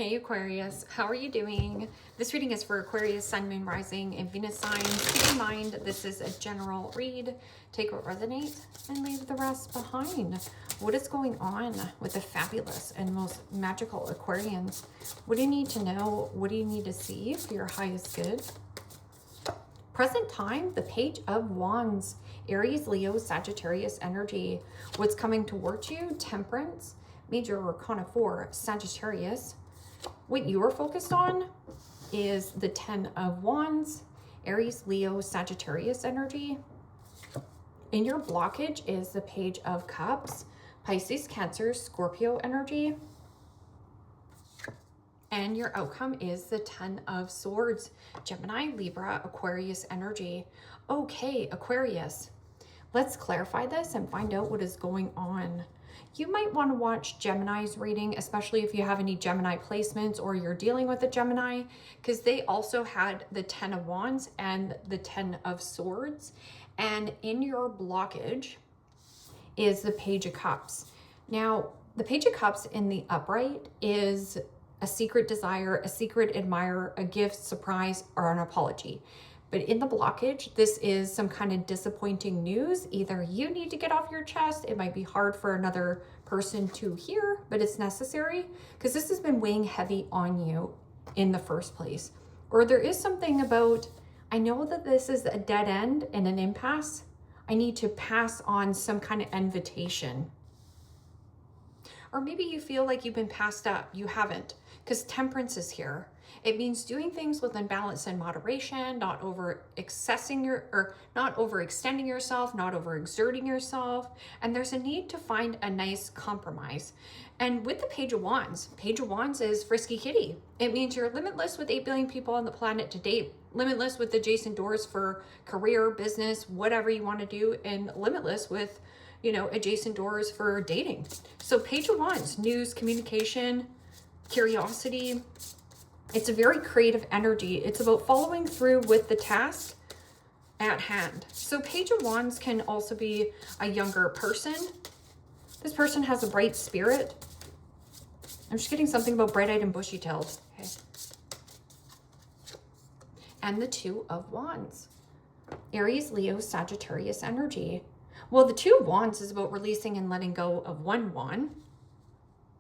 Hey Aquarius, how are you doing? This reading is for Aquarius, Sun, Moon, Rising, and Venus signs. Keep in mind, this is a general read. Take what resonates and leave the rest behind. What is going on with the fabulous and most magical Aquarians? What do you need to know? What do you need to see for your highest good? Present time, the Page of Wands, Aries, Leo, Sagittarius energy. What's coming towards you? Temperance, Major Arcana 4, Sagittarius. What you are focused on is the 10 of Wands, Aries, Leo, Sagittarius energy. And your blockage is the Page of Cups, Pisces, Cancer, Scorpio energy. And your outcome is the 10 of Swords, Gemini, Libra, Aquarius energy. Okay, Aquarius, let's clarify this and find out what is going on. You might want to watch Gemini's reading, especially if you have any Gemini placements or you're dealing with a Gemini, because they also had the 10 of Wands and the 10 of Swords. And in your blockage is the Page of Cups. Now, the Page of Cups in the upright is a secret desire, a secret admirer, a gift, surprise, or an apology. But in the blockage, this is some kind of disappointing news. Either you need to get off your chest. It might be hard for another person to hear, but it's necessary because this has been weighing heavy on you in the first place. Or there is something about, I know that this is a dead end and an impasse. I need to pass on some kind of invitation. Or maybe you feel like you've been passed up. You haven't, because Temperance is here. It means doing things within balance and moderation, not overextending yourself, not overexerting yourself. And there's a need to find a nice compromise. And with the Page of Wands is frisky kitty. It means you're limitless with 8 billion people on the planet to date, limitless with adjacent doors for career, business, whatever you want to do, and limitless with, adjacent doors for dating. So Page of Wands, news, communication, curiosity. It's a very creative energy. It's about following through with the task at hand. So Page of Wands can also be a younger person. This person has a bright spirit. I'm just getting something about bright-eyed and bushy-tailed. Okay. And the 2 of Wands, Aries, Leo, Sagittarius energy. Well, the 2 of Wands is about releasing and letting go of one wand,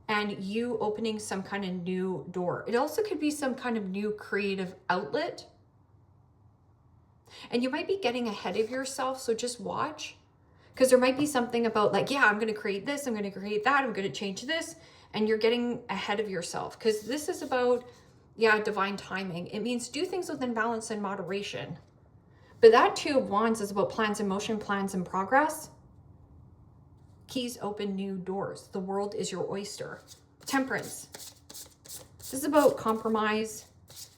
and you opening some kind of new door. It also could be some kind of new creative outlet. And you might be getting ahead of yourself, so just watch. Because there might be something about like, yeah, I'm going to create this, I'm going to create that, I'm going to change this. And you're getting ahead of yourself. Because this is about, divine timing. It means do things within balance and moderation. But that 2 of Wands is about plans in motion, plans in progress. Keys open new doors. The world is your oyster. Temperance. This is about compromise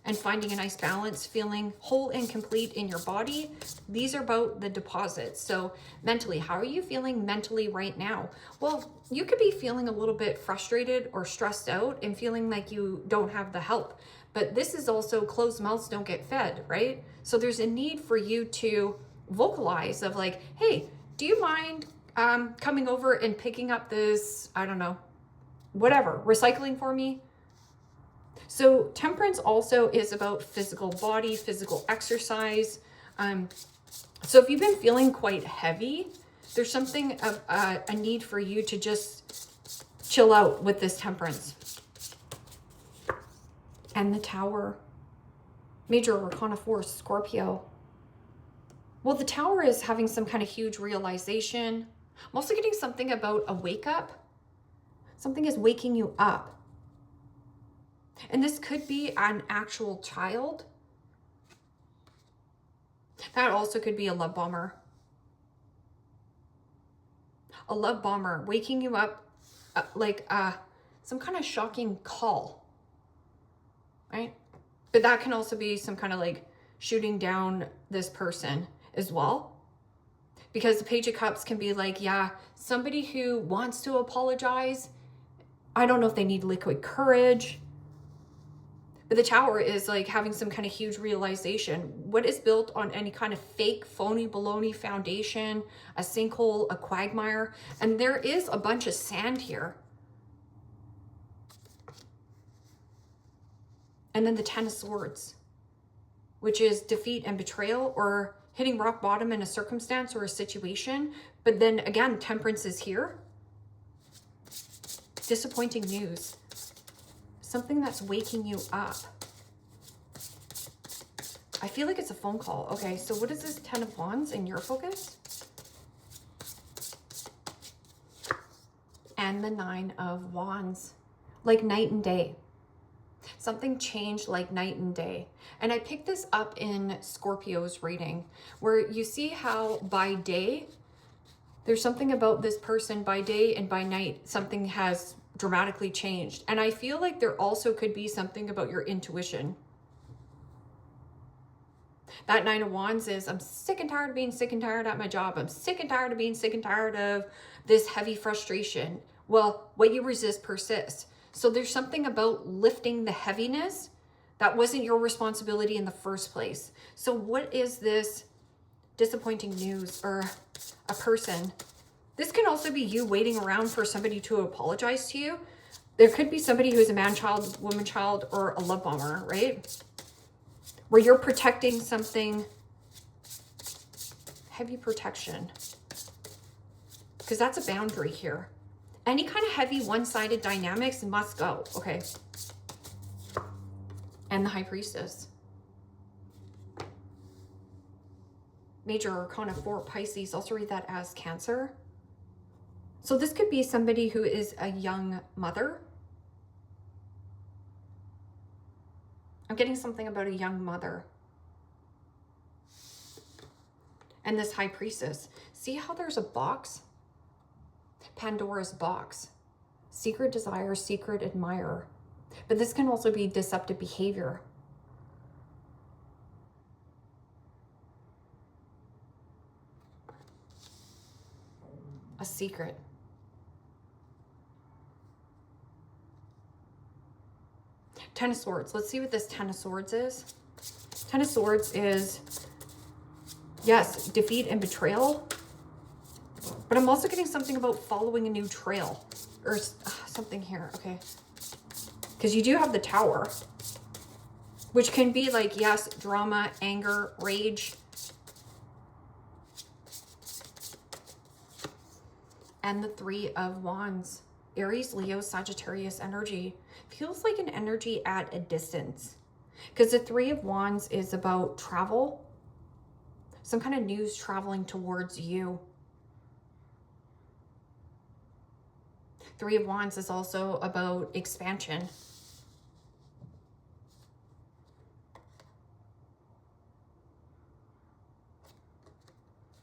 and finding a nice balance, feeling whole and complete in your body. These are about the deposits. So mentally, how are you feeling mentally right now? Well, you could be feeling a little bit frustrated or stressed out and feeling like you don't have the help. But this is also closed mouths don't get fed, right? So there's a need for you to vocalize of like, hey, do you mind coming over and picking up this, I don't know, whatever, recycling for me? So Temperance also is about physical body, physical exercise. So if you've been feeling quite heavy, there's something of a need for you to just chill out with this Temperance. And the Tower, Major Arcana 4, Scorpio. Well, the Tower is having some kind of huge realization. I'm also getting something about a wake up. Something is waking you up. And this could be an actual child. That also could be a love bomber. A love bomber waking you up like some kind of shocking call, right? But that can also be some kind of like shooting down this person as well. Because the Page of Cups can be like, somebody who wants to apologize. I don't know if they need liquid courage. But the Tower is like having some kind of huge realization. What is built on any kind of fake, phony, baloney foundation, a sinkhole, a quagmire. And there is a bunch of sand here. And then the Ten of Swords, which is defeat and betrayal, or hitting rock bottom in a circumstance or a situation. But then again, Temperance is here. Disappointing news. Something that's waking you up. I feel like it's a phone call. Okay, so what is this Ten of Wands in your focus? And the Nine of Wands. Like night and day. Something changed like night and day. And I picked this up in Scorpio's reading, where you see how by day, there's something about this person by day, and by night, something has dramatically changed. And I feel like there also could be something about your intuition. That Nine of Wands is, I'm sick and tired of being sick and tired at my job. I'm sick and tired of being sick and tired of this heavy frustration. Well, what you resist persists. So there's something about lifting the heaviness that wasn't your responsibility in the first place. So what is this disappointing news, or a person? This can also be you waiting around for somebody to apologize to you. There could be somebody who's a man child, woman child, or a love bomber, right? Where you're protecting something, heavy protection, because that's a boundary here. Any kind of heavy one-sided dynamics must go, okay? And the High Priestess. Major Arcana 4, Pisces. Also read that as Cancer. So this could be somebody who is a young mother. I'm getting something about a young mother. And this High Priestess. See how there's a box? Pandora's box. Secret desire, secret admirer. But this can also be deceptive behavior. A secret. Ten of Swords. Let's see what this Ten of Swords is. Ten of Swords is, yes, defeat and betrayal. But I'm also getting something about following a new trail. Or something here, okay. Because you do have the Tower. Which can be like, yes, drama, anger, rage. And the Three of Wands. Aries, Leo, Sagittarius energy. Feels like an energy at a distance. Because the Three of Wands is about travel. Some kind of news traveling towards you. Three of Wands is also about expansion.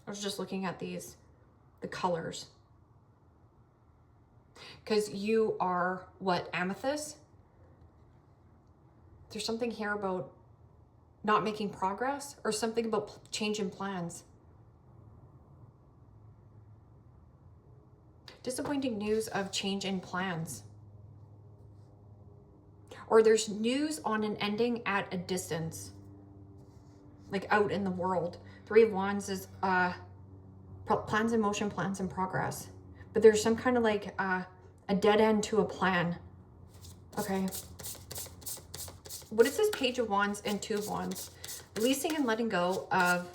I was just looking at these, the colors. Because you are, what, amethyst? There's something here about not making progress, or something about changing plans. Disappointing news of change in plans. Or there's news on an ending at a distance. Like out in the world. Three of Wands is plans in motion, plans in progress. But there's some kind of like a dead end to a plan. Okay. What is this Page of Wands and Two of Wands? Releasing and letting go of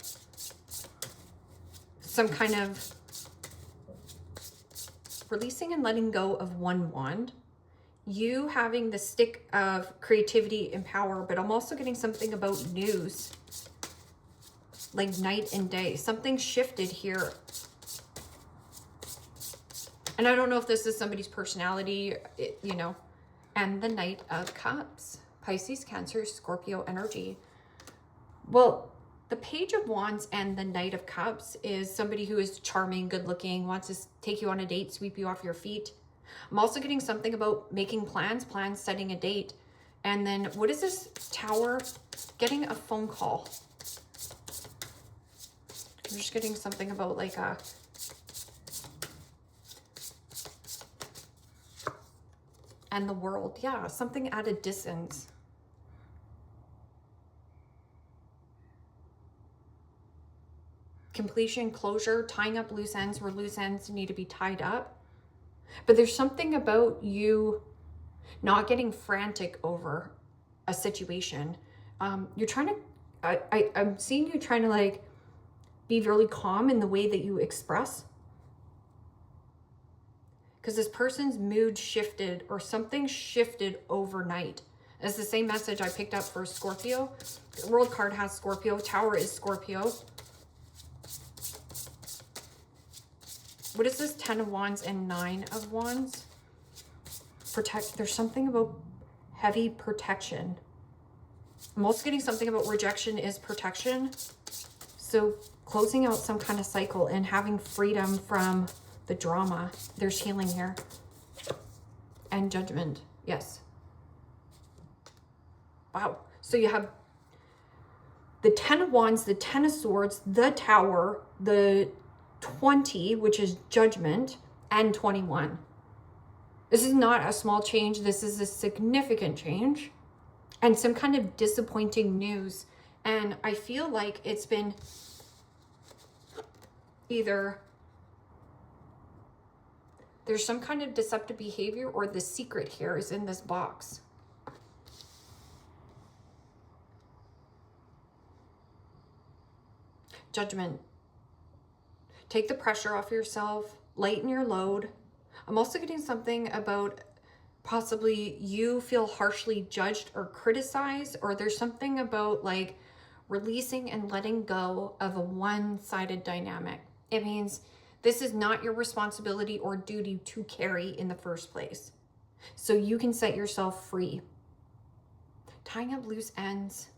some kind of... Releasing and letting go of one wand. You having the stick of creativity and power, but I'm also getting something about news. Like night and day. Something shifted here. And I don't know if this is somebody's personality, you know. And the Knight of Cups. Pisces, Cancer, Scorpio energy. Well, the Page of Wands and the Knight of Cups is somebody who is charming, good looking, wants to take you on a date, sweep you off your feet. I'm also getting something about making plans, setting a date. And then what is this Tower? Getting a phone call. I'm just getting something about like a... And the World. Yeah, something at a distance. Completion, closure, tying up loose ends where loose ends need to be tied up. But there's something about you not getting frantic over a situation. You're trying to, I'm seeing you trying to like be really calm in the way that you express. Because this person's mood shifted or something shifted overnight. It's the same message I picked up for Scorpio. The World card has Scorpio. Tower is Scorpio. What is this? 10 of Wands and 9 of Wands. There's something about heavy protection. I'm also getting something about rejection is protection. So closing out some kind of cycle and having freedom from the drama. There's healing here. And judgment. Yes. Wow. So you have the 10 of Wands, the 10 of Swords, the Tower, the 20, which is judgment, and 21. This is not a small change. This is a significant change and some kind of disappointing news. And I feel like it's been either there's some kind of deceptive behavior or the secret here is in this box. Judgment. Take the pressure off yourself. Lighten your load. I'm also getting something about possibly you feel harshly judged or criticized, or there's something about like releasing and letting go of a one-sided dynamic. It means this is not your responsibility or duty to carry in the first place. So you can set yourself free. Tying up loose ends,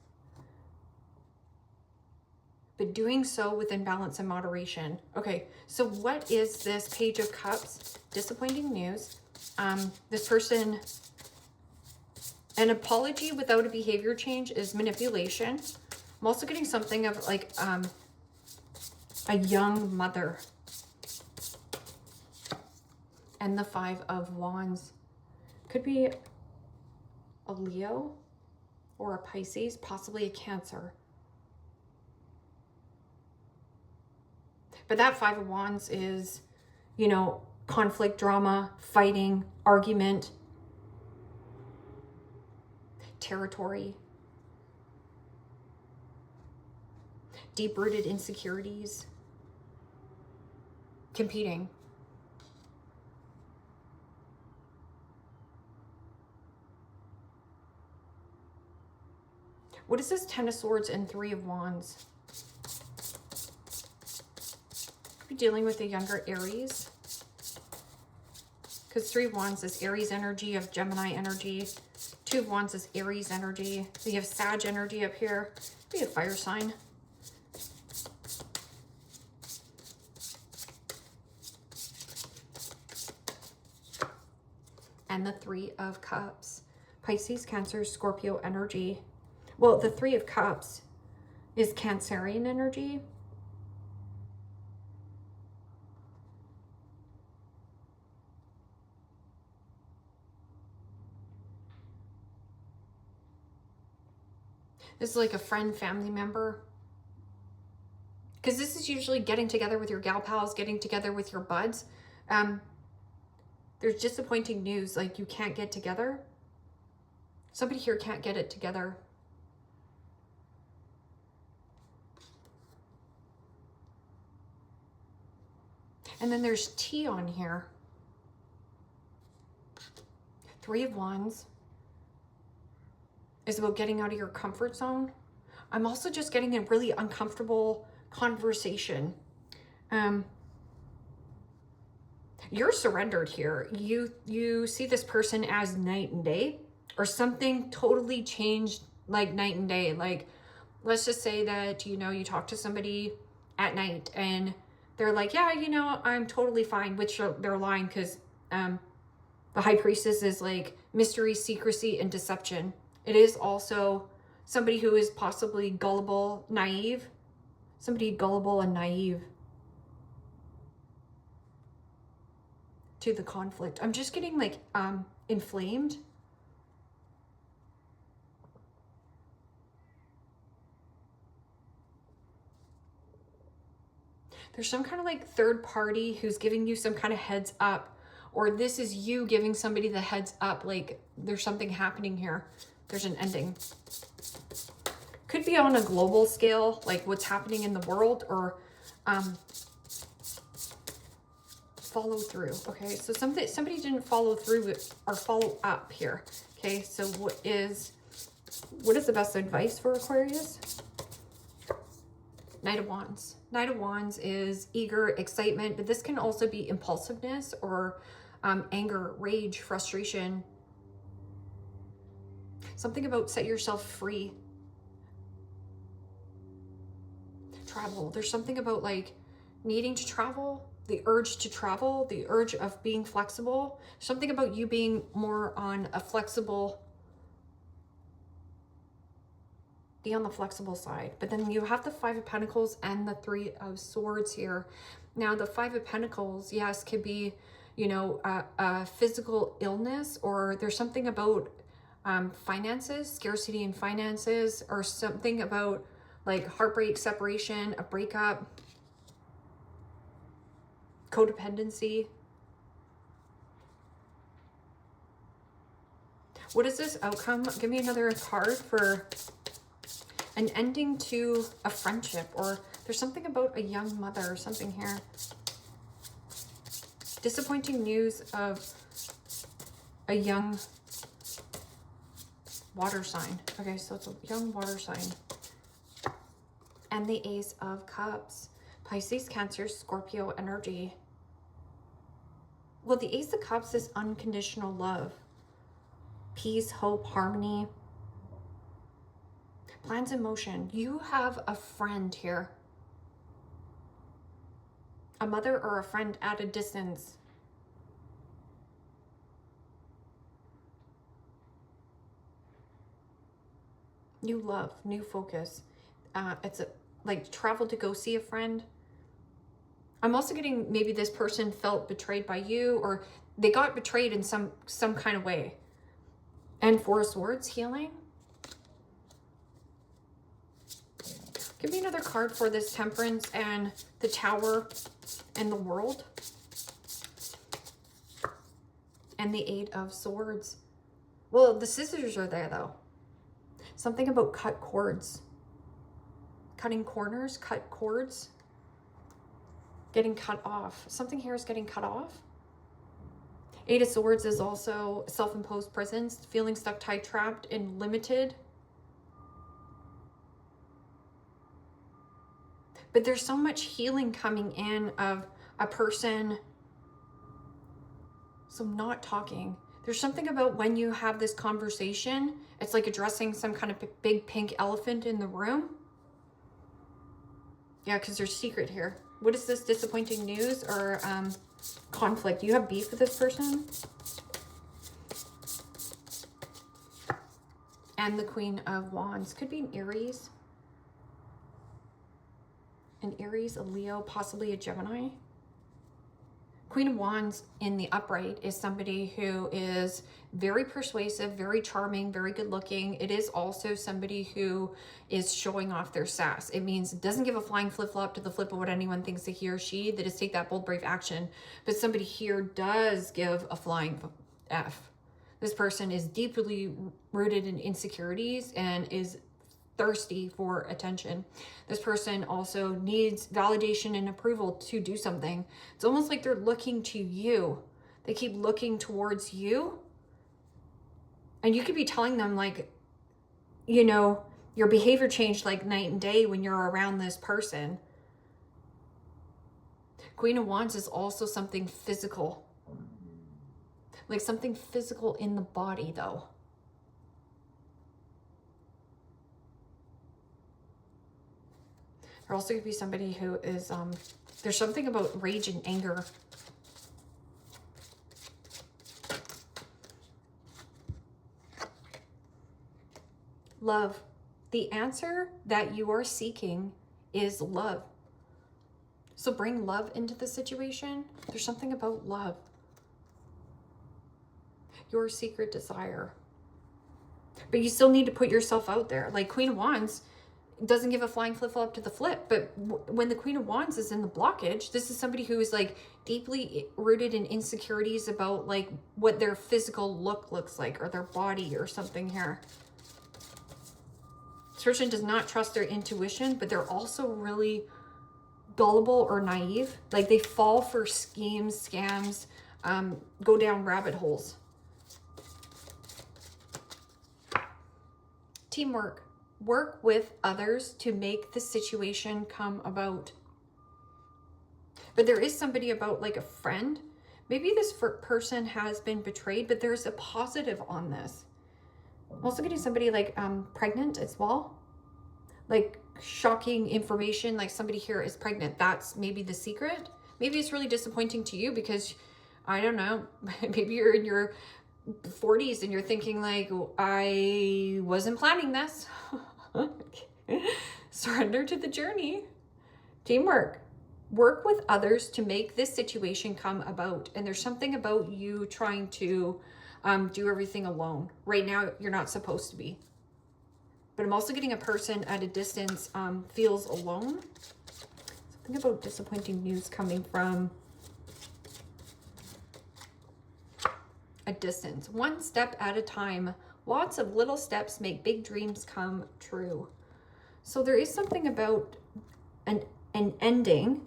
but doing so within balance and moderation. Okay, so what is this Page of Cups? Disappointing news. This person, an apology without a behavior change is manipulation. I'm also getting something of like a young mother. And the 5 of Wands. Could be a Leo or a Pisces, possibly a Cancer. But that 5 of Wands is, you know, conflict, drama, fighting, argument, territory, deep-rooted insecurities, competing. What is this 10 of Swords and 3 of Wands? Could be dealing with a younger Aries. Because 3 of Wands is Aries energy, of Gemini energy. 2 of Wands is Aries energy. So you have Sag energy up here. Be a fire sign. And the 3 of Cups. Pisces, Cancer, Scorpio energy. Well, the 3 of Cups is Cancerian energy. This is like a friend, family member. Because this is usually getting together with your gal pals, getting together with your buds. There's disappointing news, like you can't get together. Somebody here can't get it together. And then there's T on here. 3 of Wands is about getting out of your comfort zone. I'm also just getting a really uncomfortable conversation. You're surrendered here. You see this person as night and day, or something totally changed like night and day. Like, let's just say that, you know, you talk to somebody at night and they're like, yeah, you know, I'm totally fine, which they're lying, because the High Priestess is like mystery, secrecy, and deception. It is also somebody who is possibly gullible, naive. Somebody gullible and naive to the conflict. I'm just getting like inflamed. There's some kind of like third party who's giving you some kind of heads up, or this is you giving somebody the heads up, like there's something happening here. There's an ending. Could be on a global scale, like what's happening in the world, or follow through. Okay, so somebody didn't follow through or follow up here. Okay, so what is the best advice for Aquarius? Knight of Wands. Knight of Wands is eager, excitement, but this can also be impulsiveness or anger, rage, frustration. Something about set yourself free. Travel. There's something about like needing to travel, the urge to travel, the urge of being flexible. Something about you being more on a flexible, be on the flexible side. But then you have the Five of Pentacles and the Three of Swords here. Now the Five of Pentacles, yes, could be, you know, a physical illness, or there's something about finances, scarcity in finances, or something about like heartbreak, separation, a breakup, codependency. What is this outcome? Give me another card for an ending to a friendship, or there's something about a young mother or something here. Disappointing news of a young water sign. Okay, so it's a young water sign. And the Ace of Cups. Pisces, Cancer, Scorpio energy. Well, the Ace of Cups is unconditional love. Peace, hope, harmony. Plans in motion. You have a friend here. A mother or a friend at a distance. New love, new focus. It's like travel to go see a friend. I'm also getting maybe this person felt betrayed by you, or they got betrayed in some kind of way. And Four of Swords, healing. Give me another card for this Temperance and the Tower and the World. And the Eight of Swords. Well, the Scissors are there though. Something about cut cords. Cutting corners, cut cords. Getting cut off. Something here is getting cut off. Eight of Swords is also self-imposed prisons, feeling stuck, tied, trapped, and limited. But there's so much healing coming in of a person. So not talking. There's something about when you have this conversation, it's like addressing some kind of big pink elephant in the room. Yeah, because there's secret here. What is this disappointing news or conflict? You have beef with this person? And the Queen of Wands. Could be an Aries. An Aries, a Leo, possibly a Gemini. Queen of Wands in the upright is somebody who is very persuasive, very charming, very good looking. It is also somebody who is showing off their sass. It means it doesn't give a flying flip-flop to the flip of what anyone thinks that he or she, that is take that bold, brave action. But somebody here does give a flying F. This person is deeply rooted in insecurities and is thirsty for attention. This person also needs validation and approval to do something. It's almost like they're looking to you. They keep looking towards you. And you could be telling them like, you know, your behavior changed like night and day when you're around this person. Queen of Wands is also something physical. Like something physical in the body though. There also could be somebody who is, there's something about rage and anger. Love. The answer that you are seeking is love. So bring love into the situation. There's something about love. Your secret desire. But you still need to put yourself out there. Like Queen of Wands doesn't give a flying flip-flop to the flip, but when the Queen of Wands is in the blockage, this is somebody who is like deeply rooted in insecurities about like what their physical look looks like or their body or something here. This person does not trust their intuition, but they're also really gullible or naive. Like they fall for schemes, scams, go down rabbit holes. Teamwork. Work with others to make the situation come about. But there is somebody about like a friend. Maybe this person has been betrayed, but there's a positive on this. I'm also getting somebody like pregnant as well. Like shocking information, like somebody here is pregnant. That's maybe the secret. Maybe it's really disappointing to you because, I don't know, maybe you're in your 40s and you're thinking like, I wasn't planning this. Surrender to the journey. Teamwork. Work with others to make this situation come about. And there's something about you trying to do everything alone. Right now, you're not supposed to be. But I'm also getting a person at a distance feels alone. Something about disappointing news coming from a distance. One step at a time. Lots of little steps make big dreams come true. So there is something about an ending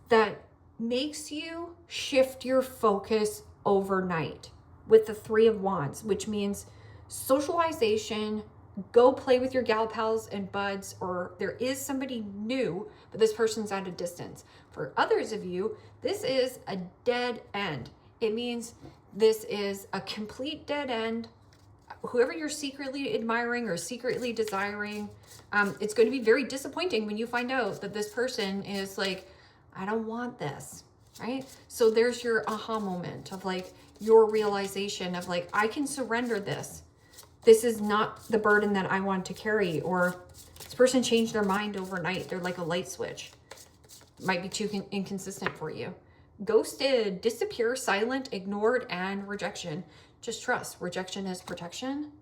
that makes you shift your focus overnight with the Three of Wands, which means socialization, go play with your gal pals and buds, or there is somebody new, but this person's at a distance. For others of you, this is a dead end. It means this is a complete dead end. Whoever you're secretly admiring or secretly desiring, it's going to be very disappointing when you find out that this person is like, I don't want this, right? So there's your aha moment of like your realization of like, I can surrender this. This is not the burden that I want to carry. Or this person changed their mind overnight. They're like a light switch. Might be too inconsistent for you. Ghosted, disappear, silent, ignored, and rejection. Just trust. Rejection is protection.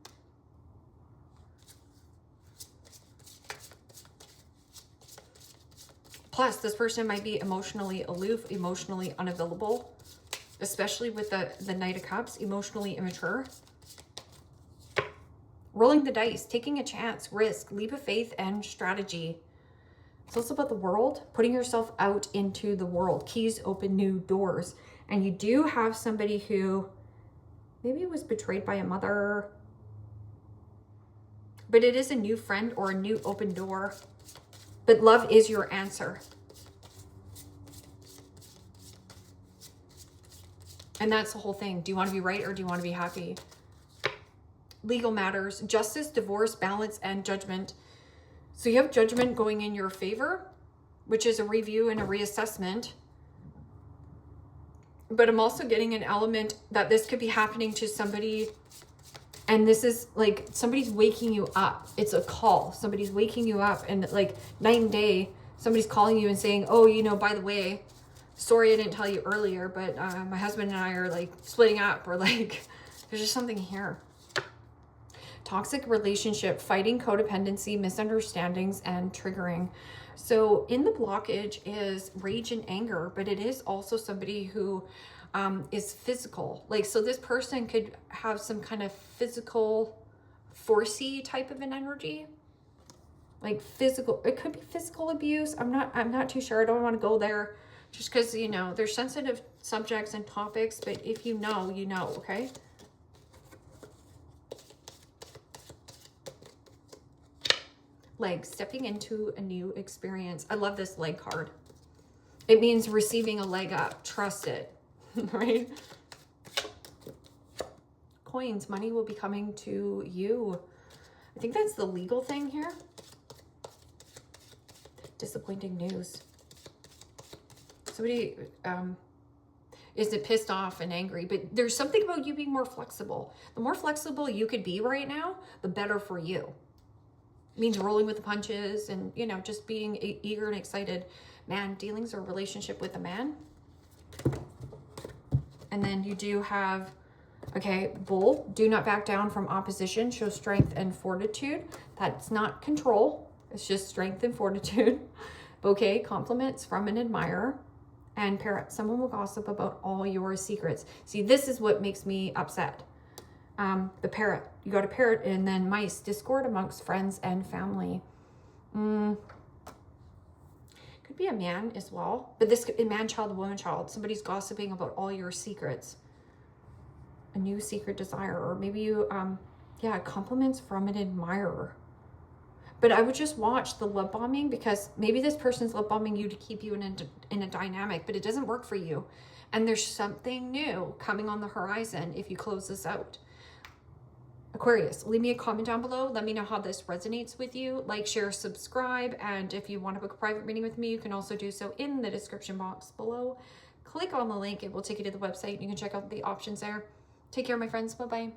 Plus, this person might be emotionally aloof, emotionally unavailable, especially with the Knight of Cups, emotionally immature. Rolling the dice, taking a chance, risk, leap of faith, and strategy. It's also about the world, putting yourself out into the world. Keys open new doors. And you do have somebody who maybe was betrayed by a mother, but it is a new friend or a new open door. But love is your answer. And that's the whole thing. Do you want to be right or do you want to be happy? Legal matters, justice, divorce, balance, and judgment. So you have judgment going in your favor, which is a review and a reassessment. But I'm also getting an element that this could be happening to somebody. And this is like somebody's waking you up. It's a call. Somebody's waking you up, and like night and day, somebody's calling you and saying, oh, you know, by the way, sorry I didn't tell you earlier, but my husband and I are like splitting up, or like there's just something here. Toxic relationship, fighting codependency, misunderstandings, and triggering. So in the blockage is rage and anger, but it is also somebody who is physical. Like, so this person could have some kind of physical, forcey type of an energy. Like physical, it could be physical abuse. I'm not too sure. I don't want to go there just because, you know, there's sensitive subjects and topics, but if you know, you know, okay? Leg, stepping into a new experience. I love this leg card. It means receiving a leg up. Trust it, right? Coins, money will be coming to you. I think that's the legal thing here. Disappointing news. Somebody is pissed off and angry, but there's something about you being more flexible. The more flexible you could be right now, the better for you. It means rolling with the punches and, you know, just being eager and excited. Man, dealings or relationship with a man. And then you do have, okay, bull, do not back down from opposition, show strength and fortitude. That's not control. It's just strength and fortitude. Bouquet, compliments from an admirer. And parrot, someone will gossip about all your secrets. See, this is what makes me upset. The parrot. You got a parrot, and then mice. Discord amongst friends and family. Could be a man as well. But this could be man, child, woman, child. Somebody's gossiping about all your secrets. A new secret desire. Or maybe you, yeah, compliments from an admirer. But I would just watch the love bombing, because maybe this person's love bombing you to keep you in a dynamic, but it doesn't work for you. And there's something new coming on the horizon if you close this out. Aquarius, leave me a comment down below. Let me know how this resonates with you. Like, share, subscribe. And if you want to book a private reading with me, you can also do so in the description box below. Click on the link. It will take you to the website. You can check out the options there. Take care, my friends. Bye-bye.